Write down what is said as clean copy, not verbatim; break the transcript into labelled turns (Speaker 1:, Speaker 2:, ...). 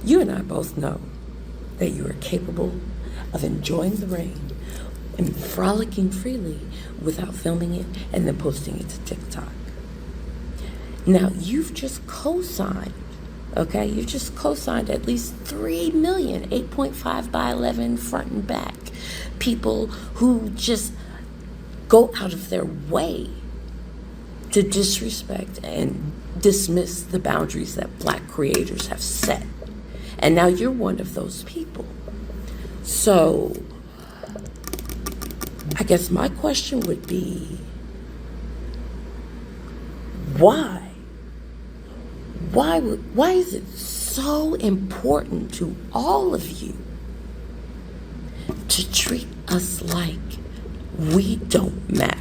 Speaker 1: You and I both know that you are capable of enjoying the rain and frolicking freely without filming it and then posting it to TikTok. Now, you've just co-signed, okay? You've just co-signed at least 3 million, 8.5 by 11 front and back people who just go out of their way to disrespect and dismiss the boundaries that Black creators have set. And now you're one of those people. So I guess my question would be, why? Why is it so important to all of you to treat us like we don't matter?